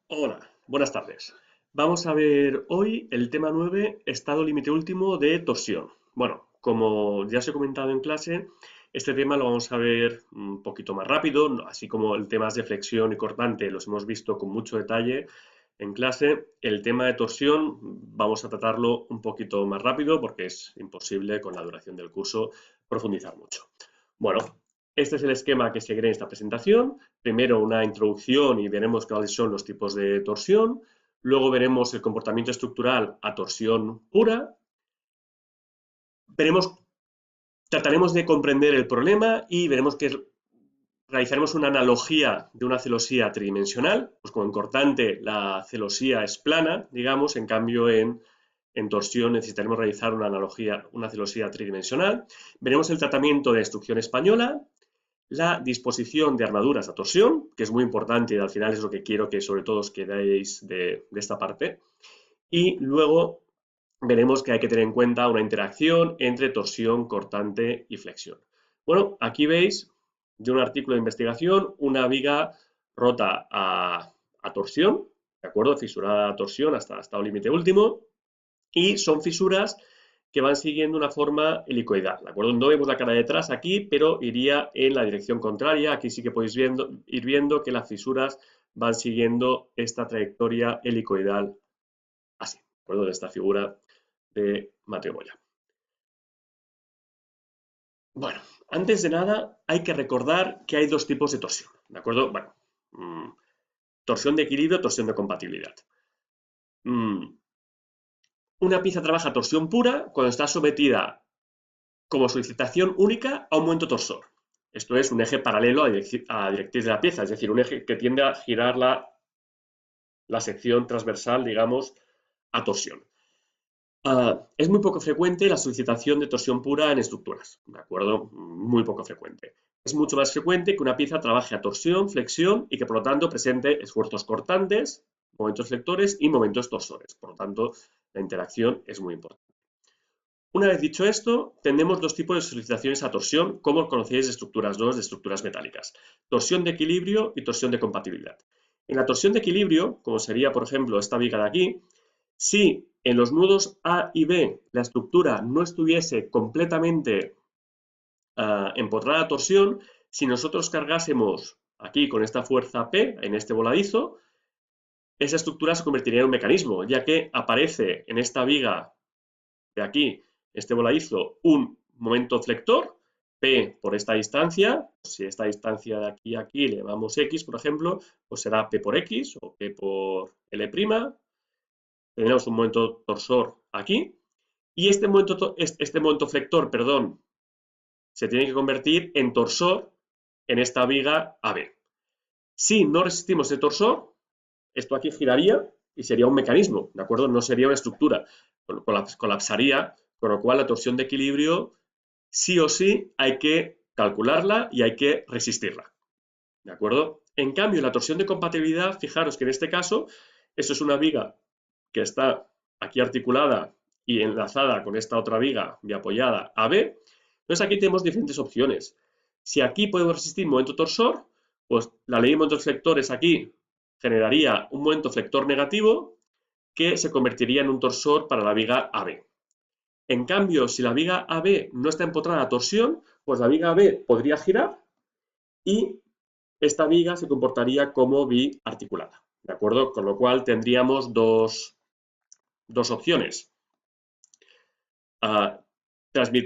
Hola, buenas tardes. Vamos a ver hoy el tema 9, estado límite último de torsión. Bueno, como ya os he comentado en clase, este tema lo vamos a ver un poquito más rápido, así como el tema de flexión y cortante los hemos visto con mucho detalle en clase. El tema de torsión vamos a tratarlo un poquito más rápido porque es imposible con la duración del curso profundizar mucho. Bueno, este es el esquema que seguiré en esta presentación. Primero una introducción y veremos cuáles son los tipos de torsión. Luego veremos el comportamiento estructural a torsión pura. Veremos, trataremos de comprender el problema y veremos que realizaremos una analogía de una celosía tridimensional. Pues como en cortante la celosía es plana, digamos, en cambio en torsión necesitaremos realizar una analogía, una celosía tridimensional. Veremos el tratamiento de instrucción española, la disposición de armaduras a torsión, que es muy importante y al final es lo que quiero que sobre todo os quedéis de esta parte. Y luego veremos que hay que tener en cuenta una interacción entre torsión, cortante y flexión. Bueno, aquí veis de un artículo de investigación una viga rota a torsión, ¿de acuerdo? Fisurada a torsión hasta estado límite último, y son fisuras que van siguiendo una forma helicoidal, ¿de acuerdo? No vemos la cara detrás aquí, pero iría en la dirección contraria. Aquí sí que podéis ir viendo que las fisuras van siguiendo esta trayectoria helicoidal así, ¿de acuerdo? De esta figura de Mateo Moya. Bueno, antes de nada hay que recordar que hay dos tipos de torsión, ¿de acuerdo? Bueno, torsión de equilibrio, torsión de compatibilidad. Una pieza trabaja torsión pura cuando está sometida como solicitación única a un momento torsor. Esto es un eje paralelo a la directriz de la pieza, es decir, un eje que tiende a girar la sección transversal, digamos, a torsión. Es muy poco frecuente la solicitación de torsión pura en estructuras, ¿de acuerdo? Muy poco frecuente. Es mucho más frecuente que una pieza trabaje a torsión, flexión y que por lo tanto presente esfuerzos cortantes, momentos flectores y momentos torsores. Por lo tanto, la interacción es muy importante. Una vez dicho esto, tenemos dos tipos de solicitaciones a torsión, como conocéis de estructuras 2, de estructuras metálicas. Torsión de equilibrio y torsión de compatibilidad. En la torsión de equilibrio, como sería, por ejemplo, esta viga de aquí, si en los nudos A y B la estructura no estuviese completamente empotrada a torsión, si nosotros cargásemos aquí con esta fuerza P, en este voladizo, esa estructura se convertiría en un mecanismo, ya que aparece en esta viga de aquí, este voladizo, un momento flector, P por esta distancia. Si esta distancia de aquí a aquí le llamamos X, por ejemplo, pues será P por X o P por L'. Tenemos un momento torsor aquí. Y este momento flector, perdón, se tiene que convertir en torsor en esta viga AB. Si no resistimos el torsor, esto aquí giraría y sería un mecanismo, ¿de acuerdo? No sería una estructura, colapsaría, con lo cual la torsión de equilibrio sí o sí hay que calcularla y hay que resistirla, ¿de acuerdo? En cambio, la torsión de compatibilidad, fijaros que en este caso, esto es una viga que está aquí articulada y enlazada con esta otra viga y apoyada AB. Entonces aquí tenemos diferentes opciones. Si aquí podemos resistir momento torsor, pues la ley de momentos flectores aquí generaría un momento flector negativo que se convertiría en un torsor para la viga AB. En cambio, si la viga AB no está empotrada a torsión, pues la viga AB podría girar y esta viga se comportaría como biarticulada, ¿de acuerdo? Con lo cual tendríamos dos opciones.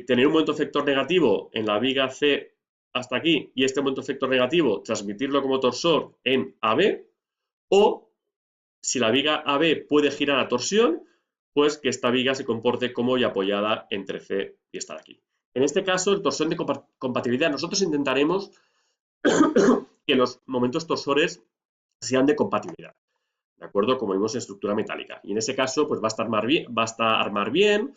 Tener un momento efector negativo en la viga C hasta aquí y este momento efector negativo transmitirlo como torsor en AB, o si la viga AB puede girar a torsión, pues que esta viga se comporte como y apoyada entre C y esta de aquí. En este caso, el torsión de compatibilidad, nosotros intentaremos que los momentos torsores sean de compatibilidad, ¿de acuerdo? Como vimos en estructura metálica. Y en ese caso, pues basta armar bien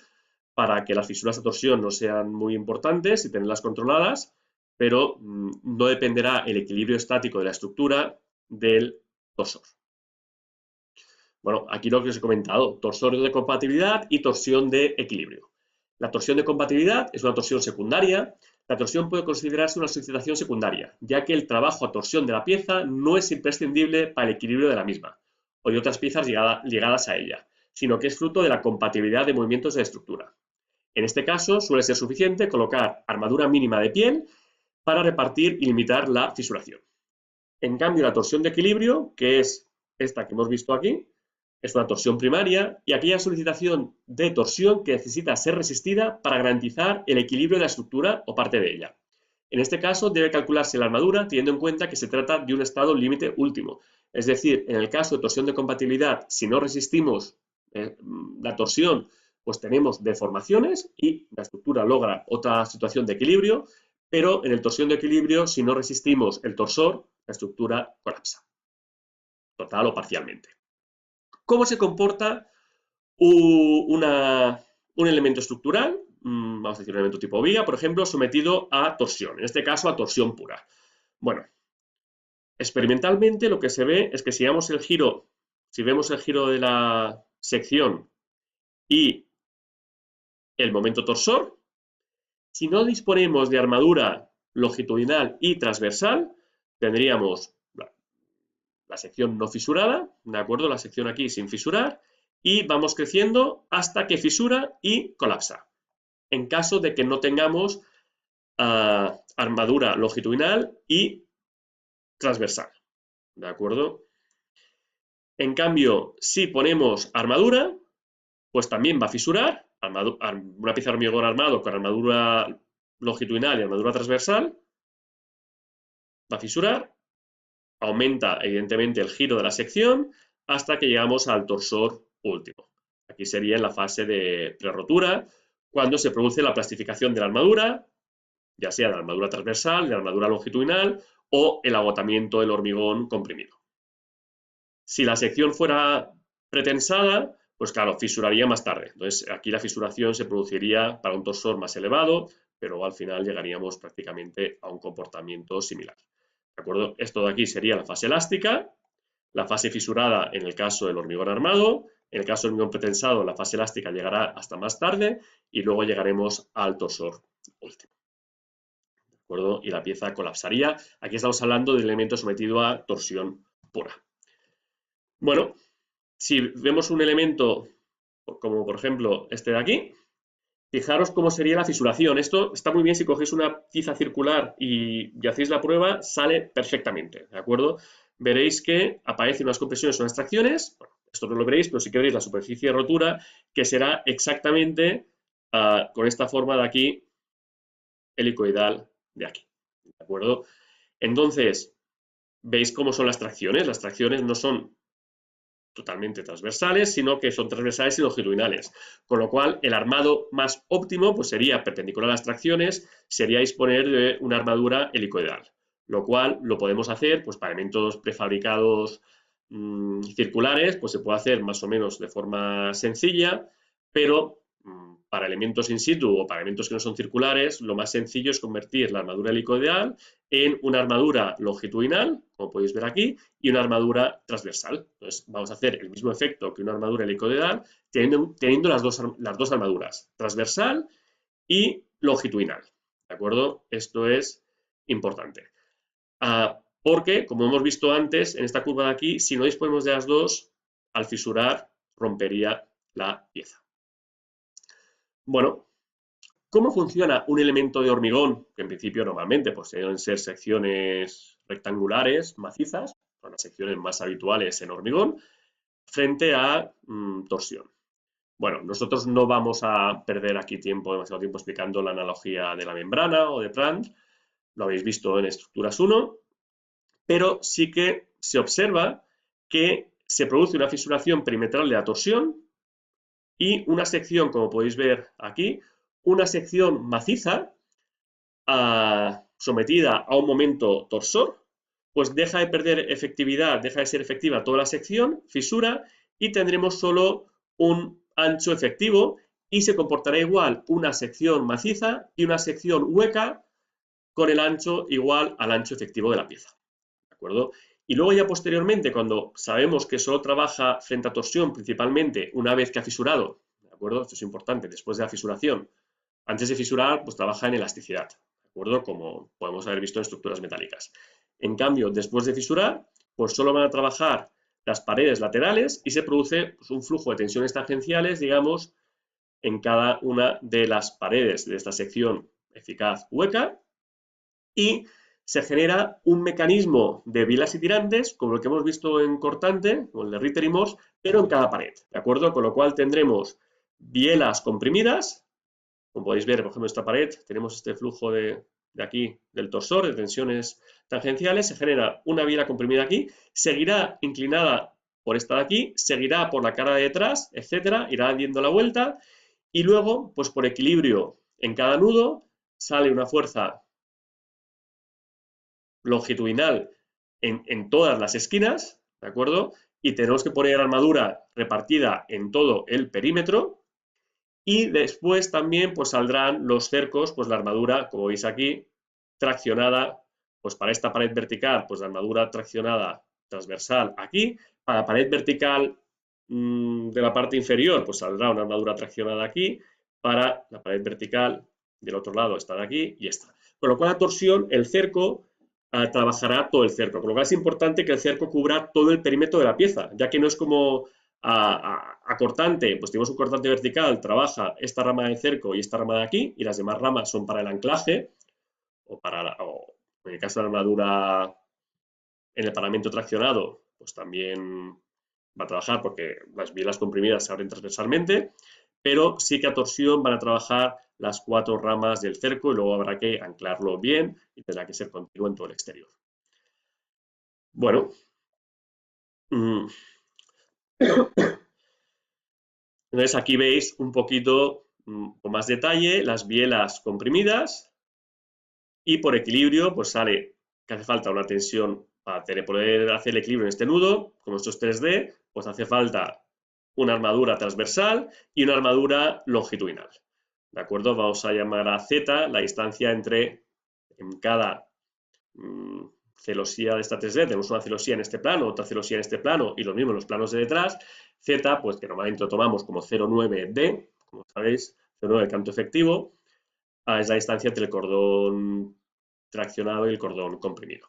para que las fisuras a torsión no sean muy importantes y tenerlas controladas, pero no dependerá el equilibrio estático de la estructura del torsor. Bueno, aquí lo que os he comentado, torsor de compatibilidad y torsión de equilibrio. La torsión de compatibilidad es una torsión secundaria. La torsión puede considerarse una solicitación secundaria, ya que el trabajo a torsión de la pieza no es imprescindible para el equilibrio de la misma. o de otras piezas ligadas a ella, sino que es fruto de la compatibilidad de movimientos de la estructura. En este caso, suele ser suficiente colocar armadura mínima de piel para repartir y limitar la fisuración. En cambio, la torsión de equilibrio, que es esta que hemos visto aquí, es una torsión primaria y aquella solicitación de torsión que necesita ser resistida para garantizar el equilibrio de la estructura o parte de ella. En este caso, debe calcularse la armadura teniendo en cuenta que se trata de un estado límite último. Es decir, en el caso de torsión de compatibilidad, si no resistimos la torsión, pues tenemos deformaciones y la estructura logra otra situación de equilibrio, pero en el torsión de equilibrio, si no resistimos el torsor, la estructura colapsa, total o parcialmente. ¿Cómo se comporta un elemento estructural? Vamos a decir un elemento tipo viga, por ejemplo, sometido a torsión, en este caso a torsión pura. Bueno, experimentalmente lo que se ve es que si vemos el giro de la sección y el momento torsor, si no disponemos de armadura longitudinal y transversal, tendríamos la sección no fisurada, ¿de acuerdo? La sección aquí sin fisurar, y vamos creciendo hasta que fisura y colapsa. En caso de que no tengamos armadura longitudinal y transversal, ¿de acuerdo? En cambio, si ponemos armadura, pues también va a fisurar, una pieza de hormigón armado con armadura longitudinal y armadura transversal, va a fisurar, aumenta evidentemente el giro de la sección hasta que llegamos al torsor último. Aquí sería en la fase de prerrotura, cuando se produce la plastificación de la armadura, ya sea de la armadura transversal, de la armadura longitudinal o el agotamiento del hormigón comprimido. Si la sección fuera pretensada, pues claro, fisuraría más tarde. Entonces aquí la fisuración se produciría para un torsor más elevado, pero al final llegaríamos prácticamente a un comportamiento similar. ¿De acuerdo? Esto de aquí sería la fase elástica, la fase fisurada en el caso del hormigón armado, en el caso del hormigón pretensado la fase elástica llegará hasta más tarde y luego llegaremos al torsor último. ¿De acuerdo? Y la pieza colapsaría. Aquí estamos hablando del elemento sometido a torsión pura. Bueno, si vemos un elemento como por ejemplo este de aquí, fijaros cómo sería la fisuración. Esto está muy bien si cogéis una tiza circular y hacéis la prueba, sale perfectamente, ¿de acuerdo? Veréis que aparecen unas compresiones o unas tracciones. Bueno, esto no lo veréis, pero sí que veréis la superficie de rotura, que será exactamente con esta forma de aquí, helicoidal de aquí, ¿de acuerdo? Entonces, ¿veis cómo son las tracciones? Las tracciones no son totalmente transversales, sino que son transversales y longitudinales. Con lo cual, el armado más óptimo pues sería perpendicular a las tracciones, sería disponer de una armadura helicoidal, lo cual lo podemos hacer pues, para elementos prefabricados circulares, pues se puede hacer más o menos de forma sencilla, pero para elementos in situ o para elementos que no son circulares, lo más sencillo es convertir la armadura helicoidal en una armadura longitudinal, como podéis ver aquí, y una armadura transversal. Entonces vamos a hacer el mismo efecto que una armadura helicoidal teniendo las dos armaduras, transversal y longitudinal. ¿De acuerdo? Esto es importante. Porque, como hemos visto antes, en esta curva de aquí, si no disponemos de las dos, al fisurar rompería la pieza. Bueno, ¿cómo funciona un elemento de hormigón? Que en principio normalmente pues, deben ser secciones rectangulares, macizas, son las secciones más habituales en hormigón, frente a torsión. Bueno, nosotros no vamos a perder aquí demasiado tiempo explicando la analogía de la membrana o de Prandtl, lo habéis visto en estructuras 1, pero sí que se observa que se produce una fisuración perimetral de la torsión y una sección, como podéis ver aquí, una sección maciza sometida a un momento torsor, pues deja de perder efectividad, deja de ser efectiva toda la sección, fisura, y tendremos solo un ancho efectivo y se comportará igual una sección maciza y una sección hueca con el ancho igual al ancho efectivo de la pieza. ¿De acuerdo? Y luego ya posteriormente, cuando sabemos que solo trabaja frente a torsión principalmente una vez que ha fisurado, ¿de acuerdo? Esto es importante, después de la fisuración. Antes de fisurar, pues trabaja en elasticidad, ¿de acuerdo? Como podemos haber visto en estructuras metálicas. En cambio, después de fisurar, pues solo van a trabajar las paredes laterales y se produce pues, un flujo de tensiones tangenciales, digamos, en cada una de las paredes de esta sección eficaz hueca y se genera un mecanismo de bilas y tirantes, como lo que hemos visto en cortante, o el de Ritter y Morse, pero en cada pared, ¿de acuerdo? Con lo cual tendremos bielas comprimidas, como podéis ver, por ejemplo, en esta pared tenemos este flujo de aquí, del torsor, de tensiones tangenciales, se genera una biela comprimida aquí, seguirá inclinada por esta de aquí, seguirá por la cara de detrás, etcétera, irá dando la vuelta, y luego, pues por equilibrio en cada nudo, sale una fuerza longitudinal en todas las esquinas, ¿de acuerdo? Y tenemos que poner armadura repartida en todo el perímetro, y después también pues saldrán los cercos, pues la armadura, como veis aquí, traccionada, pues para esta pared vertical, pues la armadura traccionada transversal aquí, para la pared vertical de la parte inferior, pues saldrá una armadura traccionada aquí, para la pared vertical del otro lado está de aquí y esta. Con lo cual la torsión, el cerco, trabajará todo el cerco, con lo cual es importante que el cerco cubra todo el perímetro de la pieza, ya que no es como a cortante, pues tenemos un cortante vertical, trabaja esta rama del cerco y esta rama de aquí, y las demás ramas son para el anclaje, o en el caso de la armadura en el paramento traccionado, pues también va a trabajar porque las bielas comprimidas se abren transversalmente, pero sí que a torsión van a trabajar las 4 ramas del cerco y luego habrá que anclarlo bien y tendrá que ser continuo en todo el exterior. Bueno, entonces aquí veis un poquito con más detalle las bielas comprimidas y por equilibrio pues sale que hace falta una tensión para poder hacer el equilibrio en este nudo, como esto es 3D, pues hace falta una armadura transversal y una armadura longitudinal. ¿De acuerdo? Vamos a llamar a Z la distancia entre en cada celosía de esta 3D, tenemos una celosía en este plano, otra celosía en este plano y lo mismo en los planos de detrás, Z, pues que normalmente lo tomamos como 0,9D, como sabéis, 0,9 el canto efectivo, es la distancia entre el cordón traccionado y el cordón comprimido.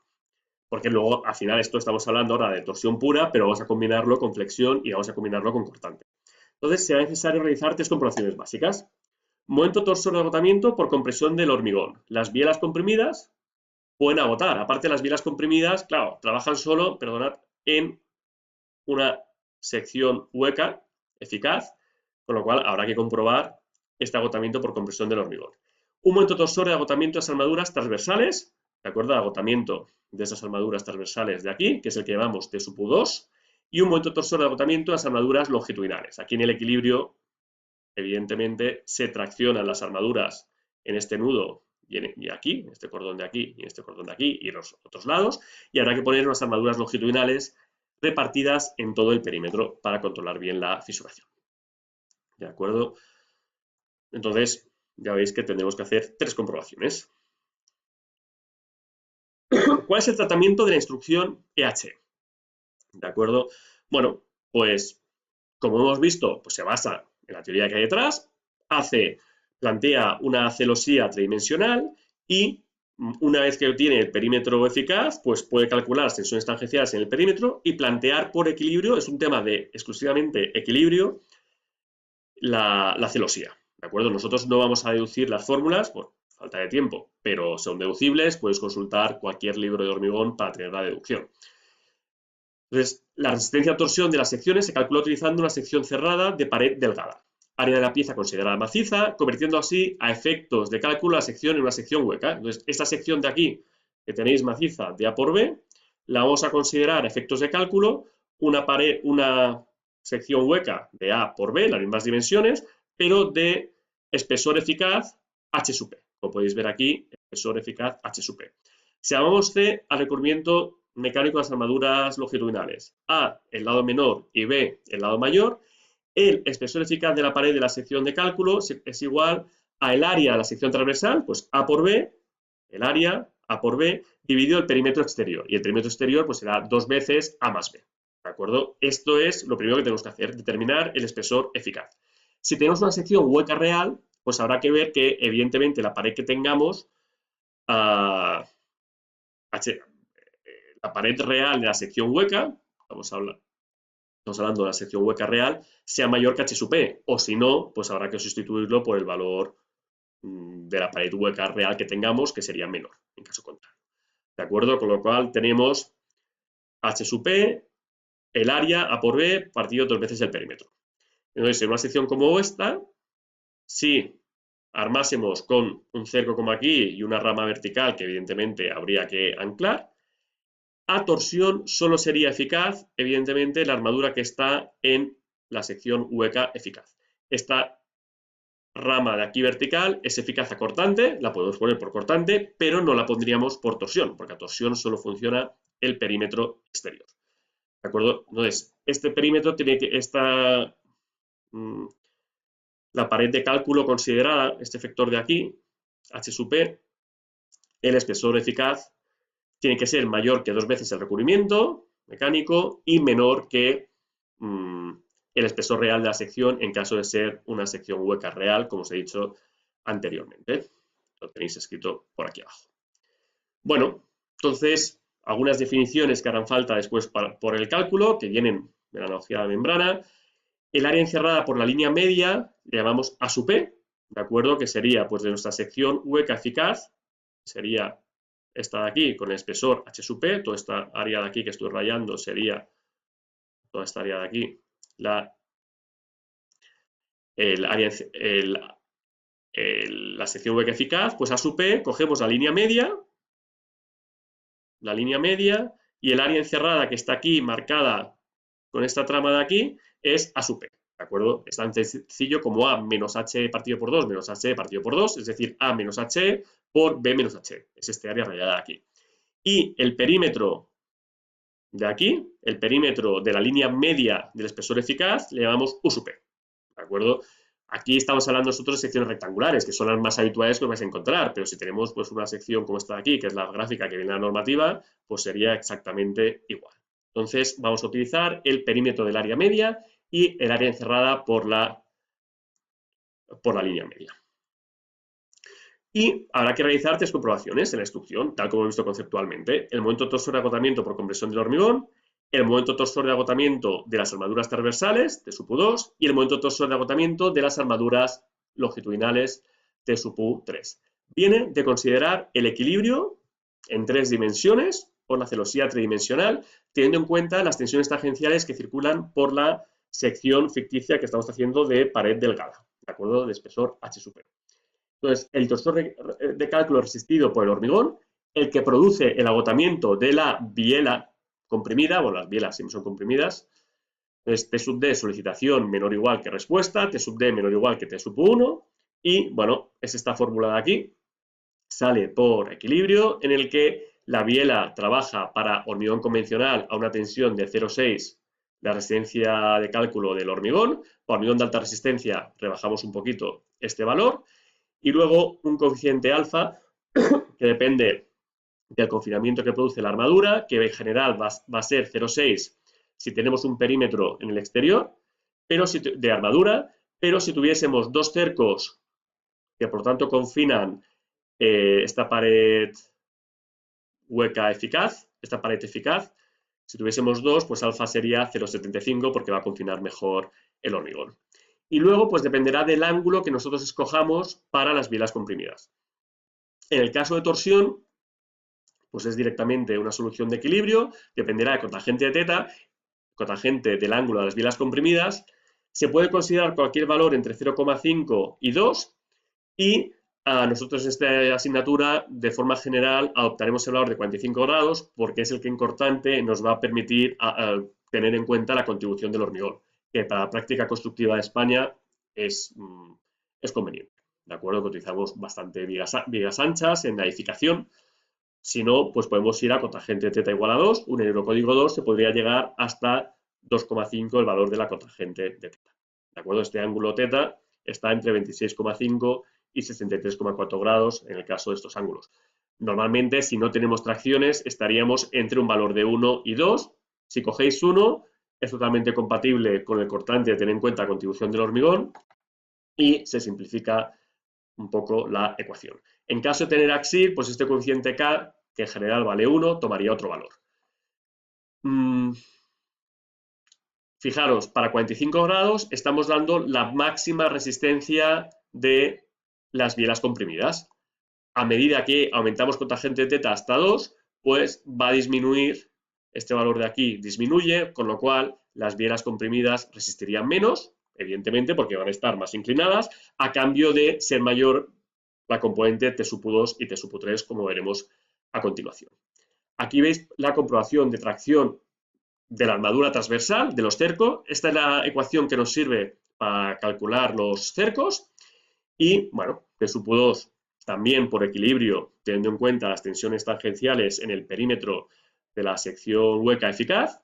Porque luego, al final, esto estamos hablando ahora de torsión pura, pero vamos a combinarlo con flexión y vamos a combinarlo con cortante. Entonces, será necesario realizar 3 comprobaciones básicas. Momento torsor de agotamiento por compresión del hormigón. Las bielas comprimidas pueden agotar. Aparte, las bielas comprimidas, claro, trabajan solo, perdonad, en una sección hueca, eficaz, con lo cual habrá que comprobar este agotamiento por compresión del hormigón. Un momento torsor de agotamiento de las armaduras transversales, ¿de acuerdo? Agotamiento de esas armaduras transversales de aquí, que es el que llamamos T sub U2, y un momento torsor de agotamiento de las armaduras longitudinales. Aquí en el equilibrio, evidentemente, se traccionan las armaduras en este nudo y aquí, en este cordón de aquí, y en este cordón de aquí, y en los otros lados, y habrá que poner unas armaduras longitudinales repartidas en todo el perímetro para controlar bien la fisuración. ¿De acuerdo? Entonces, ya veis que tendremos que hacer 3 comprobaciones. ¿Cuál es el tratamiento de la instrucción EH? ¿De acuerdo? Bueno, pues como hemos visto, pues se basa en la teoría que hay detrás, plantea una celosía tridimensional y una vez que obtiene el perímetro eficaz, pues puede calcular las tensiones tangenciales en el perímetro y plantear por equilibrio, es un tema de exclusivamente equilibrio, la celosía. ¿De acuerdo? Nosotros no vamos a deducir las fórmulas por falta de tiempo, pero son deducibles, puedes consultar cualquier libro de hormigón para tener la deducción. Entonces, la resistencia a torsión de las secciones se calcula utilizando una sección cerrada de pared delgada. Área de la pieza considerada maciza, convirtiendo así a efectos de cálculo la sección en una sección hueca. Entonces, esta sección de aquí, que tenéis maciza de A por B, la vamos a considerar a efectos de cálculo una sección hueca de A por B, las mismas dimensiones, pero de espesor eficaz H sub P. Como podéis ver aquí, espesor eficaz H sub P. Si llamamos C al recubrimiento mecánico de las armaduras longitudinales, A el lado menor y B el lado mayor, el espesor eficaz de la pared de la sección de cálculo es igual a el área de la sección transversal, pues A por B, el área A por B, dividido el perímetro exterior. Y el perímetro exterior pues será 2 veces A más B. ¿De acuerdo? Esto es lo primero que tenemos que hacer, determinar el espesor eficaz. Si tenemos una sección hueca real, pues habrá que ver que evidentemente la pared que tengamos, la pared real de la sección hueca, vamos a hablar, estamos hablando de la sección hueca real, sea mayor que h sub p, o si no, pues habrá que sustituirlo por el valor de la pared hueca real que tengamos, que sería menor, en caso contrario. ¿De acuerdo? Con lo cual tenemos h sub p, el área a por b, partido 2 veces el perímetro. Entonces, en una sección como esta, si armásemos con un cerco como aquí y una rama vertical que evidentemente habría que anclar, a torsión solo sería eficaz, evidentemente, la armadura que está en la sección hueca eficaz. Esta rama de aquí vertical es eficaz a cortante, la podemos poner por cortante, pero no la pondríamos por torsión, porque a torsión solo funciona el perímetro exterior. ¿De acuerdo? Entonces, este perímetro tiene que estar la pared de cálculo considerada, este efector de aquí, h sub p, el espesor eficaz tiene que ser mayor que 2 veces el recubrimiento mecánico y menor que el espesor real de la sección en caso de ser una sección hueca real, como os he dicho anteriormente. Lo tenéis escrito por aquí abajo. Bueno, entonces, algunas definiciones que harán falta después por el cálculo, que vienen de la analogía de la membrana. El área encerrada por la línea media le llamamos A sub P, ¿de acuerdo? Que sería, pues, de nuestra sección hueca eficaz, sería esta de aquí con el espesor H sub P, toda esta área de aquí que estoy rayando sería, toda esta área de aquí, la sección hueca eficaz, pues A sub P, cogemos la línea media, y el área encerrada que está aquí marcada con esta trama de aquí es A sub P, ¿de acuerdo? Es tan sencillo como A menos H partido por 2 menos H partido por 2, es decir, A menos H por B menos H, es este área rayada de aquí. Y el perímetro de aquí, el perímetro de la línea media del espesor eficaz, le llamamos U sub P, ¿de acuerdo? Aquí estamos hablando nosotros de secciones rectangulares, que son las más habituales que vais a encontrar, pero si tenemos pues una sección como esta de aquí, que es la gráfica que viene en la normativa, pues sería exactamente igual. Entonces vamos a utilizar el perímetro del área media y el área encerrada por la línea media. Y habrá que realizar 3 comprobaciones en la instrucción, tal como hemos visto conceptualmente. El momento torsor de agotamiento por compresión del hormigón, el momento torsor de agotamiento de las armaduras transversales, de sub U2, y el momento torsor de agotamiento de las armaduras longitudinales de sub U3. Viene de considerar el equilibrio en 3 dimensiones, o la celosía tridimensional, teniendo en cuenta las tensiones tangenciales que circulan por la sección ficticia que estamos haciendo de pared delgada, ¿de acuerdo? De espesor H sub P. Entonces, el torsor de cálculo resistido por el hormigón, el que produce el agotamiento de la biela comprimida, bueno, las bielas siempre son comprimidas, es T sub D solicitación menor o igual que respuesta, T sub D menor o igual que T sub 1, y bueno, es esta fórmula de aquí, sale por equilibrio, en el que la biela trabaja para hormigón convencional a una tensión de 0,6, la resistencia de cálculo del hormigón, para hormigón de alta resistencia rebajamos un poquito este valor, y luego un coeficiente alfa que depende del confinamiento que produce la armadura, que en general va a ser 0,6 si tenemos un perímetro en el exterior de armadura, pero si tuviésemos 2 cercos que por tanto confinan esta pared hueca eficaz, esta pared eficaz, si tuviésemos 2, pues alfa sería 0,75 porque va a confinar mejor el hormigón. Y luego, pues dependerá del ángulo que nosotros escojamos para las bielas comprimidas. En el caso de torsión, pues es directamente una solución de equilibrio, dependerá de cotangente de teta, cotangente del ángulo de las bielas comprimidas, se puede considerar cualquier valor entre 0,5 y 2, y nosotros en esta asignatura, de forma general, adoptaremos el valor de 45 grados, porque es el que en cortante nos va a permitir tener en cuenta la contribución del hormigón, que para la práctica constructiva de España es conveniente, ¿de acuerdo? Que utilizamos bastante vigas anchas en la edificación. Si no, pues podemos ir a cotangente teta igual a 2, un eurocódigo 2 se podría llegar hasta 2,5 el valor de la cotangente de teta, ¿de acuerdo? Este ángulo teta está entre 26,5 y 63,4 grados en el caso de estos ángulos. Normalmente, si no tenemos tracciones, estaríamos entre un valor de 1 y 2. Si cogéis 1, es totalmente compatible con el cortante de tener en cuenta la contribución del hormigón y se simplifica un poco la ecuación. En caso de tener axil, pues este coeficiente K, que en general vale 1, tomaría otro valor. Fijaros, para 45 grados estamos dando la máxima resistencia de las bielas comprimidas. A medida que aumentamos con tangente θ hasta 2, pues va a disminuir, este valor de aquí disminuye, con lo cual las bielas comprimidas resistirían menos, evidentemente porque van a estar más inclinadas, a cambio de ser mayor la componente T2 y T3, como veremos a continuación. Aquí veis la comprobación de tracción de la armadura transversal de los cercos. Esta es la ecuación que nos sirve para calcular los cercos. Y, bueno, T2 también por equilibrio, teniendo en cuenta las tensiones tangenciales en el perímetro de la sección hueca eficaz,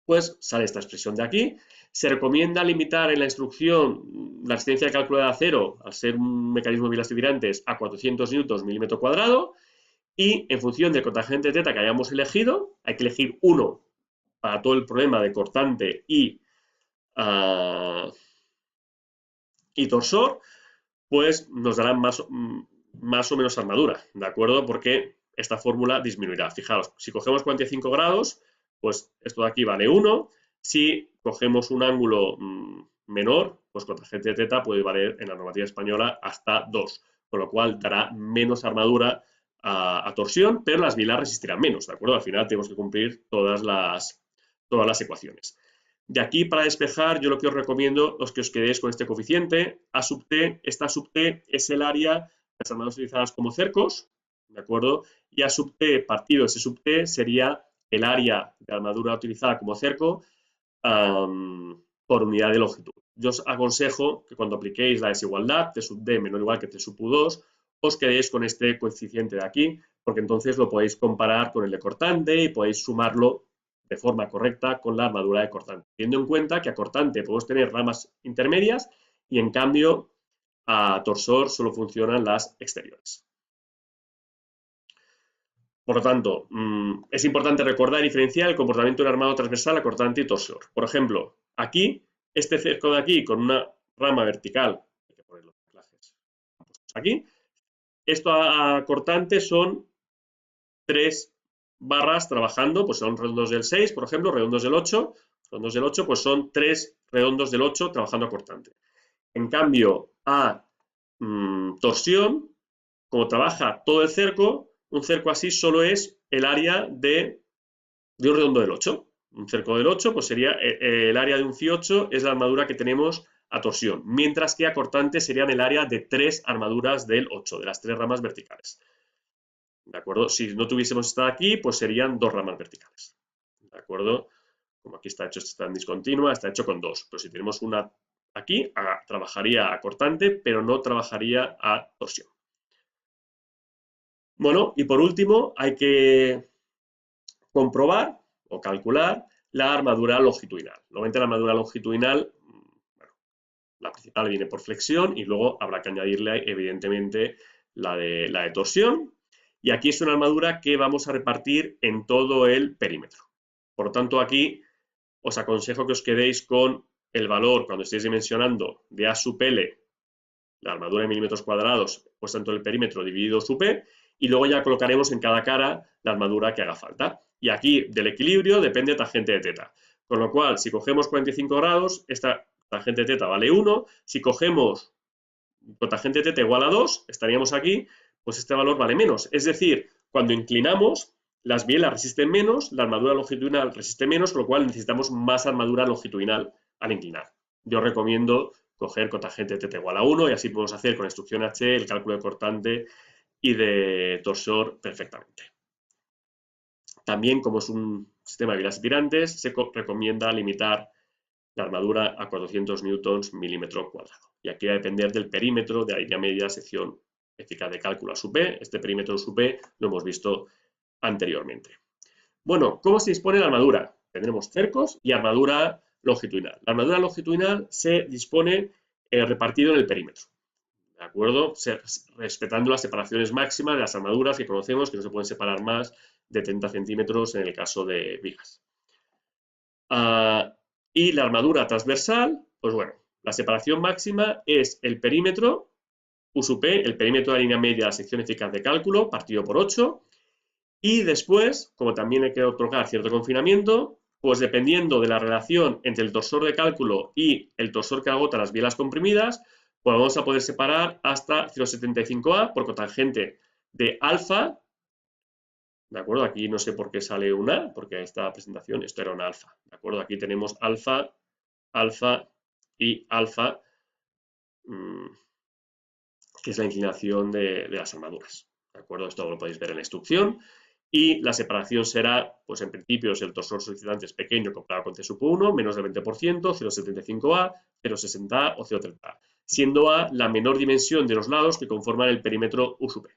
pues sale esta expresión de aquí. Se recomienda limitar en la instrucción la resistencia de cálculo de acero, al ser un mecanismo de bielas tirantes, a 400 newtons milímetro cuadrado, y en función del cotangente θ que hayamos elegido, hay que elegir uno para todo el problema de cortante y torsor, pues nos darán más o menos armadura, ¿de acuerdo? Porque esta fórmula disminuirá. Fijaos, si cogemos 45 grados, pues esto de aquí vale 1. Si cogemos un ángulo menor, pues con tangente θ puede valer en la normativa española hasta 2, con lo cual dará menos armadura a torsión, pero las bielas resistirán menos, ¿de acuerdo? Al final tenemos que cumplir todas las ecuaciones. De aquí, para despejar, yo lo que os recomiendo es que os quedéis con este coeficiente. A sub t, esta sub t es el área de las armaduras utilizadas como cercos, ¿de acuerdo? Y a sub t partido S sub t sería el área de armadura utilizada como cerco por unidad de longitud. Yo os aconsejo que cuando apliquéis la desigualdad, T sub d menor o igual que T sub u2, os quedéis con este coeficiente de aquí, porque entonces lo podéis comparar con el de cortante y podéis sumarlo de forma correcta con la armadura de cortante, teniendo en cuenta que a cortante podemos tener ramas intermedias y en cambio a torsor solo funcionan las exteriores. Por lo tanto, es importante recordar y diferenciar el comportamiento de un armado transversal a cortante y torsor. Por ejemplo, aquí, este cerco de aquí con una rama vertical, hay que poner los anclajes aquí, esto a cortante son 3 barras trabajando, pues son redondos del 6, por ejemplo, redondos del 8, pues son 3 redondos del 8 trabajando a cortante. En cambio, a torsión, como trabaja todo el cerco, un cerco así solo es el área de un redondo del 8. Un cerco del 8, pues sería el área de un Φ8, es la armadura que tenemos a torsión, mientras que a cortante serían el área de 3 armaduras del 8, de las 3 ramas verticales. ¿De acuerdo? Si no tuviésemos esta aquí, pues serían 2 ramas verticales. ¿De acuerdo? Como aquí está hecho, está en discontinua, está hecho con 2. Pero si tenemos una aquí, trabajaría a cortante, pero no trabajaría a torsión. Bueno, y por último, hay que comprobar o calcular la armadura longitudinal. Normalmente la armadura longitudinal, bueno, la principal viene por flexión y luego habrá que añadirle, evidentemente, la de torsión. Y aquí es una armadura que vamos a repartir en todo el perímetro. Por lo tanto, aquí os aconsejo que os quedéis con el valor, cuando estéis dimensionando, de A sub L, la armadura en milímetros cuadrados, puesta en todo el perímetro dividido sub P, y luego ya colocaremos en cada cara la armadura que haga falta. Y aquí del equilibrio depende tangente de θ. Con lo cual, si cogemos 45 grados, esta tangente de θ vale 1. Si cogemos con tangente de θ igual a 2, estaríamos aquí, pues este valor vale menos. Es decir, cuando inclinamos, las bielas resisten menos, la armadura longitudinal resiste menos, con lo cual necesitamos más armadura longitudinal al inclinar. Yo recomiendo coger con tangente θ igual a 1 y así podemos hacer con la instrucción H el cálculo de cortante y de torsor perfectamente. También, como es un sistema de bielas tirantes, se recomienda limitar la armadura a 400 newtons milímetro cuadrado. Y aquí va a depender del perímetro de la línea media sección eficaz de cálculo a sub P. Este perímetro sub P lo hemos visto anteriormente. Bueno, ¿cómo se dispone la armadura? Tendremos cercos y armadura longitudinal. La armadura longitudinal se dispone repartido en el perímetro, ¿de acuerdo? Respetando las separaciones máximas de las armaduras que conocemos, que no se pueden separar más de 30 centímetros en el caso de vigas. Y la armadura transversal, pues bueno, la separación máxima es el perímetro U sub P, el perímetro de la línea media de la sección eficaz de cálculo, partido por 8, y después, como también hay que otorgar cierto confinamiento, Pues dependiendo de la relación entre el torsor de cálculo y el torsor que agota las bielas comprimidas, pues vamos a poder separar hasta 0,75A por cotangente de alfa. ¿De acuerdo? Aquí no sé por qué sale un A, porque esta presentación esto era un alfa. ¿De acuerdo? Aquí tenemos alfa, alfa y alfa, que es la inclinación de las armaduras. ¿De acuerdo? Esto lo podéis ver en la instrucción. Y la separación será, pues en principio, si el torsor solicitante es pequeño comparado con T sub 1, menos del 20%, 0,75A, 0,60A o 0,30A, siendo A la menor dimensión de los lados que conforman el perímetro U sub P.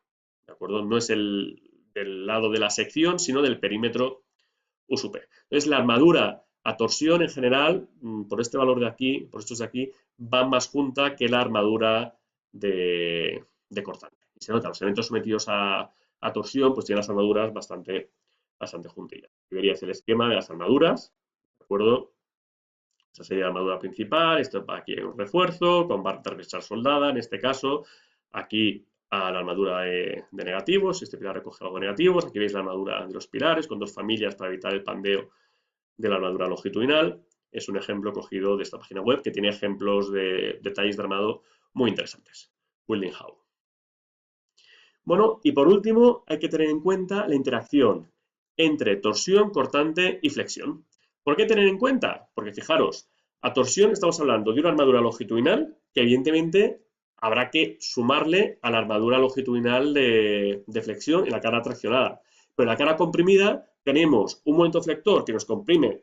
¿De acuerdo? No es el del lado de la sección, sino del perímetro U sub P. Entonces, la armadura a torsión en general, por este valor de aquí, por estos de aquí, va más junta que la armadura de cortante. Y se nota, los elementos sometidos a torsión, pues tienen las armaduras bastante juntillas. Debería ser el esquema de las armaduras, ¿de acuerdo? Esta sería la armadura principal, esto aquí hay un refuerzo, con barra transversal soldada, en este caso, aquí a la armadura de negativos, este pilar recoge algo de negativos, aquí veis la armadura de los pilares, con dos familias para evitar el pandeo de la armadura longitudinal. Es un ejemplo cogido de esta página web que tiene ejemplos de detalles de armado muy interesantes. Building How. Bueno, y por último, hay que tener en cuenta la interacción entre torsión, cortante y flexión. ¿Por qué tener en cuenta? Porque fijaros, a torsión estamos hablando de una armadura longitudinal que evidentemente habrá que sumarle a la armadura longitudinal de flexión en la cara traccionada. Pero en la cara comprimida tenemos un momento flector que nos comprime,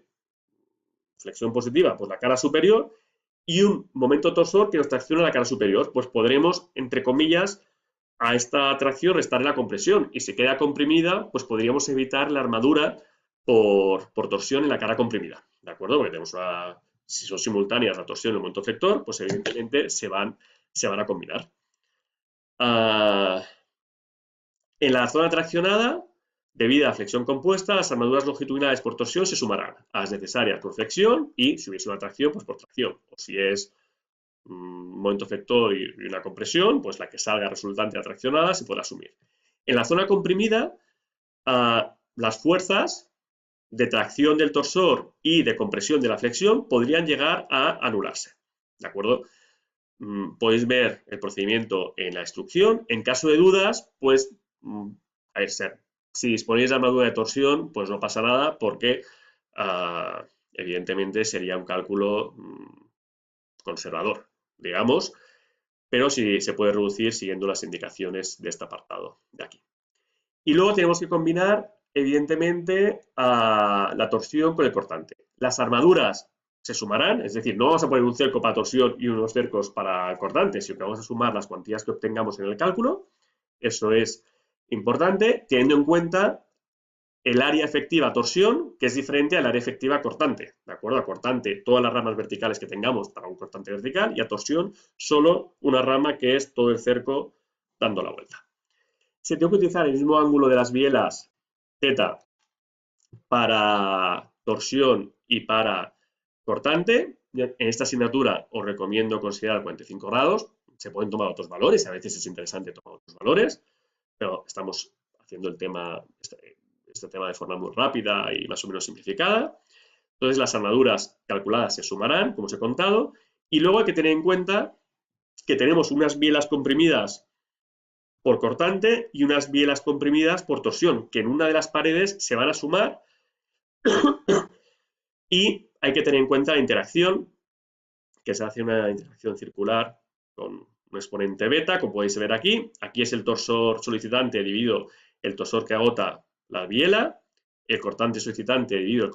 flexión positiva, pues la cara superior, y un momento torsor que nos tracciona la cara superior. Pues podremos, entre comillas, a esta tracción restarle la compresión, y si queda comprimida, pues podríamos evitar la armadura por torsión en la cara comprimida, ¿de acuerdo? Porque tenemos si son simultáneas la torsión y el momento flector, pues evidentemente se van a combinar. En la zona traccionada, debido a flexión compuesta, las armaduras longitudinales por torsión se sumarán a las necesarias por flexión y, si hubiese una tracción, pues por tracción. O si es un momento flector y una compresión, pues la que salga resultante atraccionada se puede asumir. En la zona comprimida, las fuerzas de tracción del torsor y de compresión de la flexión podrían llegar a anularse. ¿De acuerdo? Podéis ver el procedimiento en la instrucción. En caso de dudas, pues, a ver, si disponéis de armadura de torsión, pues no pasa nada porque evidentemente sería un cálculo conservador, digamos, pero sí se puede reducir siguiendo las indicaciones de este apartado de aquí. Y luego tenemos que combinar, evidentemente, la torsión con el cortante. Las armaduras se sumarán, es decir, no vamos a poner un cerco para torsión y unos cercos para cortante, sino que vamos a sumar las cuantías que obtengamos en el cálculo. Eso es importante, teniendo en cuenta el área efectiva torsión, que es diferente al área efectiva cortante, ¿de acuerdo? A cortante, todas las ramas verticales que tengamos para un cortante vertical, y a torsión, solo una rama que es todo el cerco dando la vuelta. Si tengo que utilizar el mismo ángulo de las bielas θ para torsión y para cortante, en esta asignatura os recomiendo considerar 45 grados, se pueden tomar otros valores, a veces es interesante tomar otros valores, pero estamos haciendo el tema, este tema de forma muy rápida y más o menos simplificada. Entonces las armaduras calculadas se sumarán, como os he contado, y luego hay que tener en cuenta que tenemos unas bielas comprimidas por cortante y unas bielas comprimidas por torsión, que en una de las paredes se van a sumar y hay que tener en cuenta la interacción, que se hace una interacción circular con un exponente beta, como podéis ver aquí. Aquí es el torsor solicitante dividido el torsor que agota la biela, el cortante solicitante dividido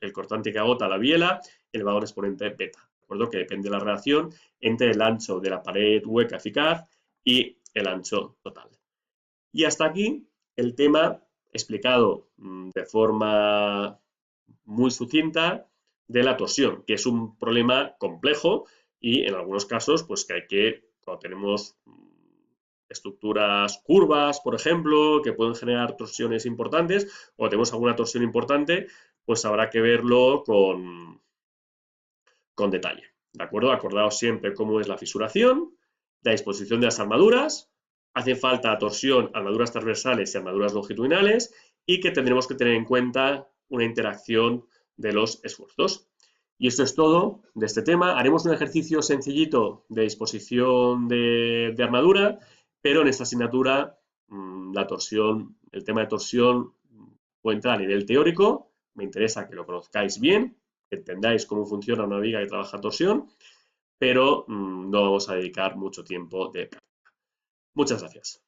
el cortante que agota la biela, el valor exponente beta. ¿De acuerdo? Que depende de la relación entre el ancho de la pared hueca eficaz y el ancho total. Y hasta aquí el tema explicado de forma muy sucinta de la torsión, que es un problema complejo y en algunos casos, pues que cuando tenemos estructuras curvas, por ejemplo, que pueden generar torsiones importantes, o tenemos alguna torsión importante, pues habrá que verlo con detalle. ¿De acuerdo? Acordaos siempre cómo es la fisuración, la disposición de las armaduras, hace falta torsión, armaduras transversales y armaduras longitudinales, y que tendremos que tener en cuenta una interacción de los esfuerzos. Y esto es todo de este tema. Haremos un ejercicio sencillito de disposición de armadura, pero en esta asignatura la torsión, el tema de torsión puede entrar a nivel teórico. Me interesa que lo conozcáis bien, que entendáis cómo funciona una viga que trabaja torsión, pero no vamos a dedicar mucho tiempo de práctica. Muchas gracias.